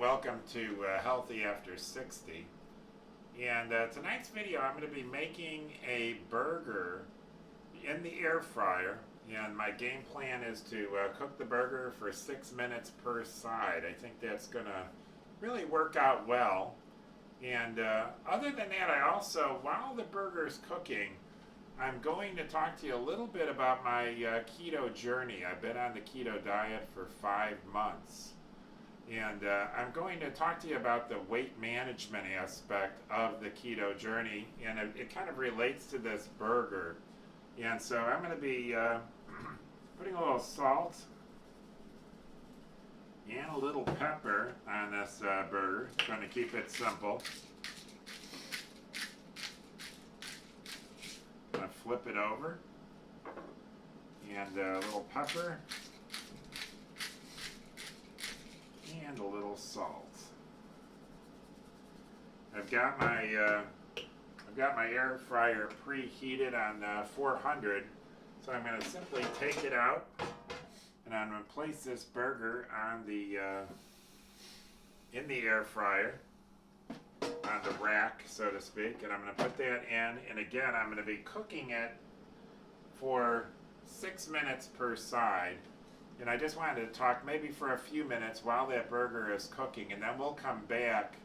welcome to Healthy After 60. And tonight's video, I'm going to be making a burger in the air fryer. And my game plan is to cook the burger for 6 minutes per side. I think that's going to really work out well. And other than that, I also, while the burger is cooking, I'm going to talk to you a little bit about my keto journey. I've been on the keto diet for 5 months. And I'm going to talk to you about the weight management aspect of the keto journey, and it kind of relates to this burger. And so I'm going to be putting a little salt and a little pepper on this burger. Trying to keep it simple. I'm going to flip it over, and a little pepper. And a little salt. I've got my air fryer preheated on 400, so I'm going to simply take it out, and I'm going to place this burger on the in the air fryer on the rack, so to speak, and I'm going to put that in. And again, I'm going to be cooking it for 6 minutes per side. And I just wanted to talk maybe for a few minutes while that burger is cooking, and then we'll come back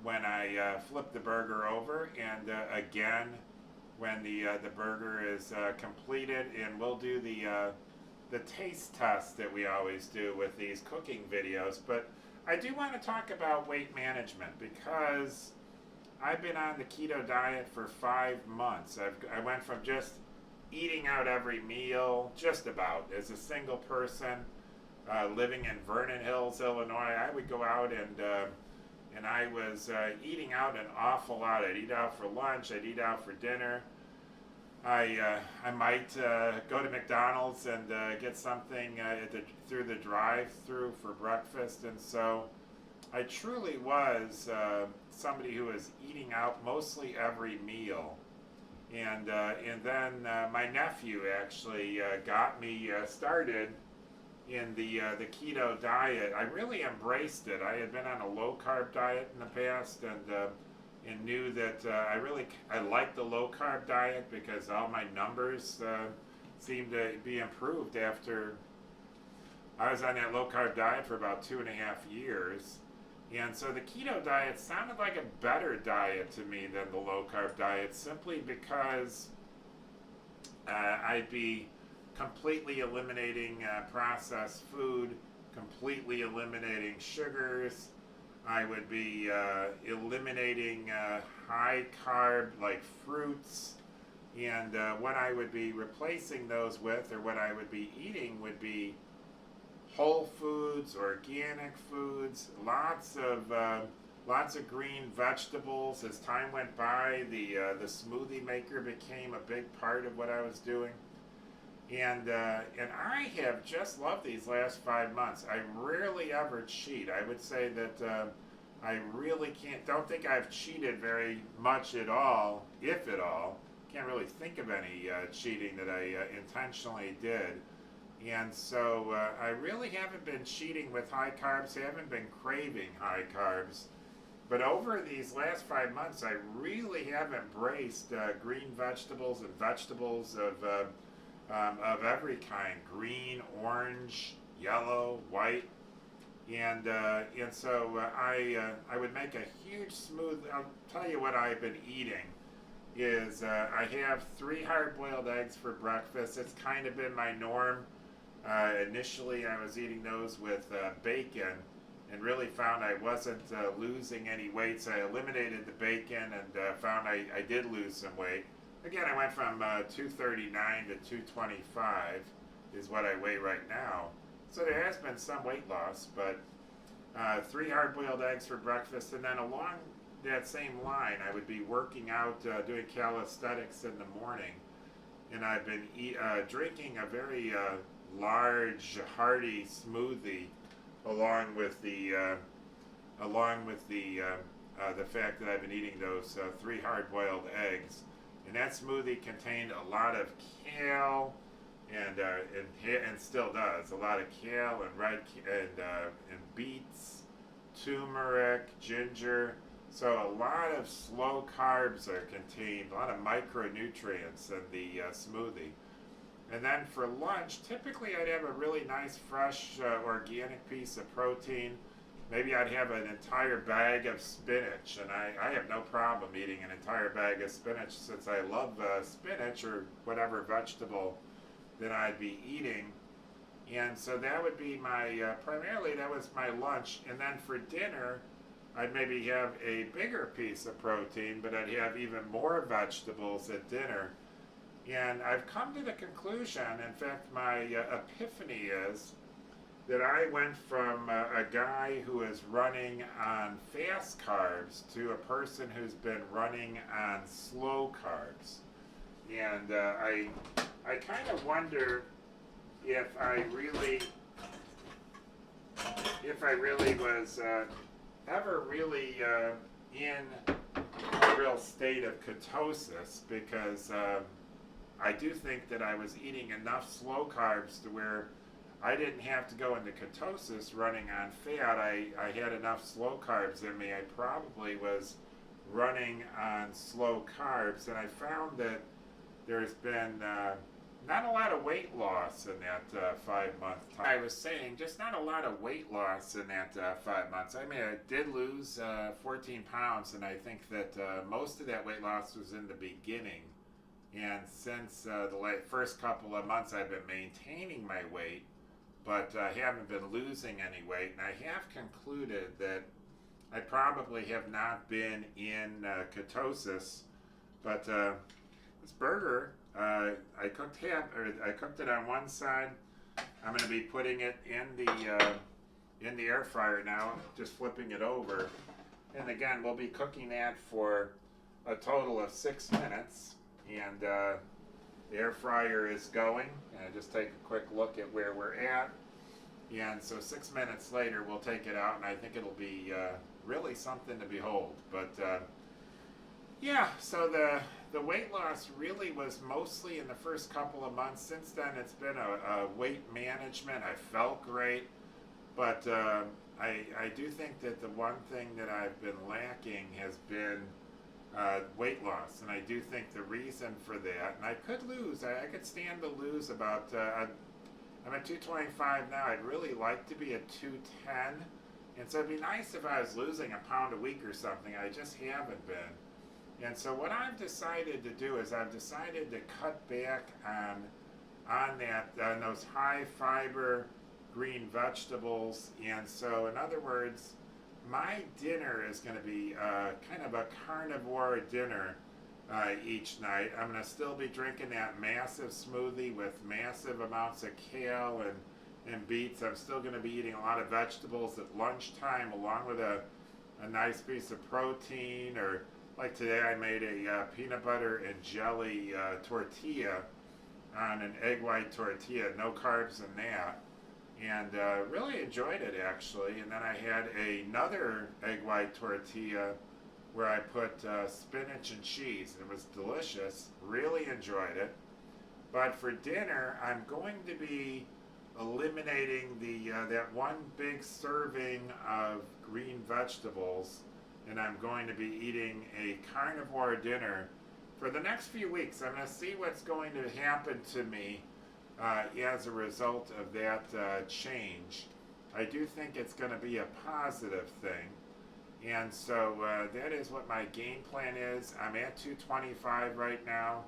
when I flip the burger over, and again when the burger is completed, and we'll do the taste test that we always do with these cooking videos. But I do want to talk about weight management because I've been on the keto diet for 5 months. I went from just eating out every meal, just about, as a single person living in Vernon Hills, Illinois. I would go out and I was eating out an awful lot. I'd eat out for lunch, I'd eat out for dinner. I might go to McDonald's and get something through the drive-through for breakfast. And so I truly was somebody who was eating out mostly every meal. And then my nephew actually got me started in the keto diet. I really embraced it. I had been on a low carb diet in the past, and knew that I liked the low carb diet because all my numbers seemed to be improved after I was on that low carb diet for about 2.5 years. And so the keto diet sounded like a better diet to me than the low-carb diet, simply because I'd be completely eliminating processed food, completely eliminating sugars. I would be eliminating high-carb, like fruits. And what I would be replacing those with, or what I would be eating, would be whole foods, organic foods, lots of green vegetables. As time went by, the smoothie maker became a big part of what I was doing, and I have just loved these last 5 months. I rarely ever cheat. I would say that I really don't think I've cheated very much at all, if at all. Can't really think of any cheating that I intentionally did. And so I really haven't been cheating with high carbs, haven't been craving high carbs. But over these last 5 months, I really have embraced green vegetables and vegetables of every kind: green, orange, yellow, white. And so I would make a huge smoothie. I'll tell you what I've been eating is I have 3 hard-boiled eggs for breakfast. It's kind of been my norm. Initially, I was eating those with bacon, and really found I wasn't losing any weight, so I eliminated the bacon, and found I did lose some weight. Again, I went from 239 to 225 is what I weigh right now. So there has been some weight loss, but 3 hard-boiled eggs for breakfast, and then along that same line, I would be working out, doing calisthenics in the morning, and I've been drinking a very large, hearty smoothie, along with the fact that I've been eating those 3 hard-boiled eggs. And that smoothie contained a lot of kale, and still does, a lot of kale and and beets, turmeric, ginger. So a lot of slow carbs are contained, a lot of micronutrients in the smoothie. And then for lunch, typically I'd have a really nice, fresh, organic piece of protein. Maybe I'd have an entire bag of spinach, and I have no problem eating an entire bag of spinach since I love spinach or whatever vegetable that I'd be eating. And so that would be my, primarily that was my lunch. And then for dinner, I'd maybe have a bigger piece of protein, but I'd have even more vegetables at dinner. And I've come to the conclusion, in fact, my epiphany is that I went from a guy who is running on fast carbs to a person who's been running on slow carbs. And I kind of wonder if I really was ever really in a real state of ketosis, because I do think that I was eating enough slow carbs to where I didn't have to go into ketosis running on fat. I had enough slow carbs in me. I probably was running on slow carbs, and I found that there's been not a lot of weight loss in that 5-month time. I was saying, just not a lot of weight loss in that 5 months. I mean, I did lose 14 pounds, and I think that most of that weight loss was in the beginning. And since the first couple of months, I've been maintaining my weight, but I haven't been losing any weight. And I have concluded that I probably have not been in ketosis. But this burger, I cooked it on one side. I'm going to be putting it in the air fryer now, just flipping it over. And again, we'll be cooking that for a total of 6 minutes. And the air fryer is going, and just take a quick look at where we're at. And so 6 minutes later, we'll take it out, and I think it'll be really something to behold. But yeah, so the weight loss really was mostly in the first couple of months. Since then, it's been a weight management. I felt great, but I do think that the one thing that I've been lacking has been weight loss, and I do think the reason for that, and I could lose, I could stand to lose about, I'm at 225 now. I'd really like to be at 210, and so it'd be nice if I was losing a pound a week or something. I just haven't been. And so what I've decided to do is I've decided to cut back on those high fiber green vegetables. And so in other words, my dinner is going to be kind of a carnivore dinner each night. I'm going to still be drinking that massive smoothie with massive amounts of kale and beets. I'm still going to be eating a lot of vegetables at lunchtime, along with a nice piece of protein. Or like today, I made a peanut butter and jelly tortilla on an egg white tortilla, no carbs in that. And really enjoyed it, actually. And then I had another egg white tortilla where I put spinach and cheese. It was delicious. Really enjoyed it. But for dinner, I'm going to be eliminating that one big serving of green vegetables, and I'm going to be eating a carnivore dinner for the next few weeks. I'm going to see what's going to happen to me as a result of that change. I do think it's going to be a positive thing. And so that is what my game plan is. I'm at 225 right now,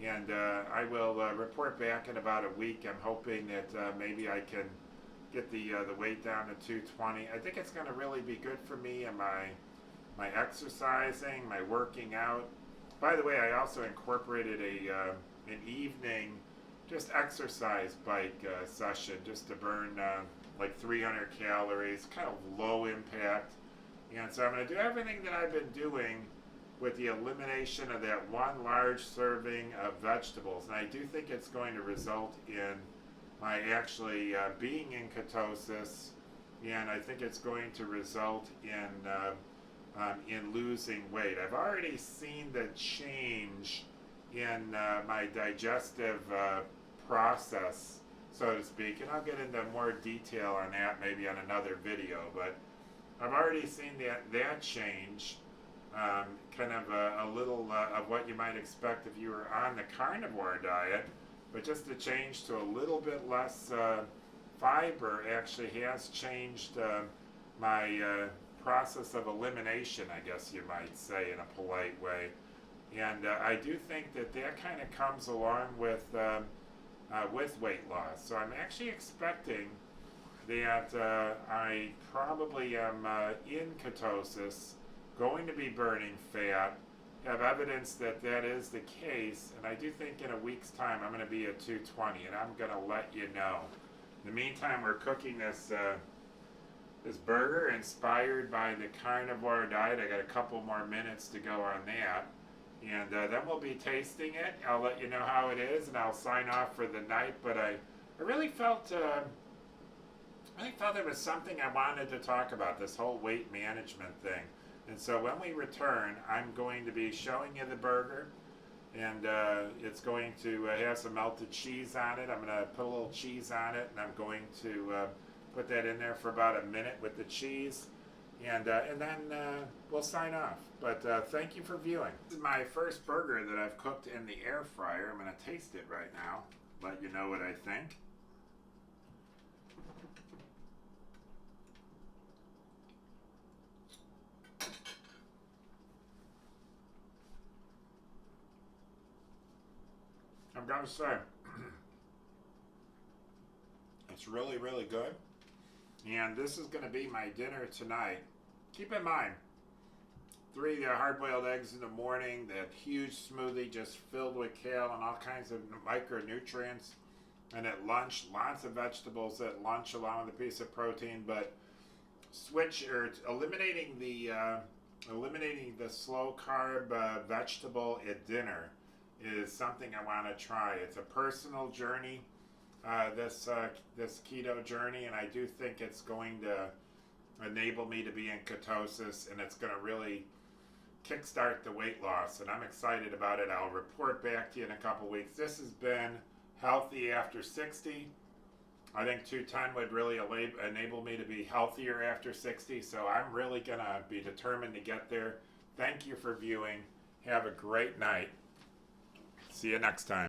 and I will report back in about a week. I'm hoping that maybe I can get the weight down to 220. I think it's going to really be good for me and my exercising, my working out. By the way, I also incorporated an evening just exercise bike session, just to burn like 300 calories, kind of low impact. And so I'm going to do everything that I've been doing with the elimination of that one large serving of vegetables. And I do think it's going to result in my actually being in ketosis, and I think it's going to result in losing weight. I've already seen the change in my digestive process, so to speak, and I'll get into more detail on that maybe on another video. But I've already seen that change, kind of a little of what you might expect if you were on the carnivore diet, but just the change to a little bit less fiber actually has changed my process of elimination, I guess you might say, in a polite way. And I do think that that kind of comes along with weight loss. So I'm actually expecting that I probably am in ketosis, going to be burning fat, have evidence that that is the case, and I do think in a week's time I'm going to be at 220, and I'm going to let you know. In the meantime, we're cooking this this burger inspired by the carnivore diet. I got a couple more minutes to go on that, and then we'll be tasting it. I'll let you know how it is, and I'll sign off for the night. But I really felt there was something I wanted to talk about, this whole weight management thing. And so when we return, I'm going to be showing you the burger, and it's going to have some melted cheese on it. I'm going to put a little cheese on it, and I'm going to put that in there for about a minute with the cheese, and then we'll sign off. But thank you for viewing. This is my first burger that I've cooked in the air fryer. I'm going to taste it right now, let you know what I think. I'm gonna say, it's really, really good. And this is gonna be my dinner tonight. Keep in mind, 3 hard-boiled eggs in the morning, that huge smoothie just filled with kale and all kinds of micronutrients. And at lunch, lots of vegetables at lunch along with a piece of protein, but eliminating the slow carb vegetable at dinner is something I want to try. It's a personal journey, this keto journey, and I do think it's going to enable me to be in ketosis, and it's going to really kickstart the weight loss, and I'm excited about it. I'll report back to you in a couple weeks. This has been Healthy After 60. I think 210 would really enable me to be healthier after 60, so I'm really going to be determined to get there. Thank you for viewing. Have a great night. See you next time.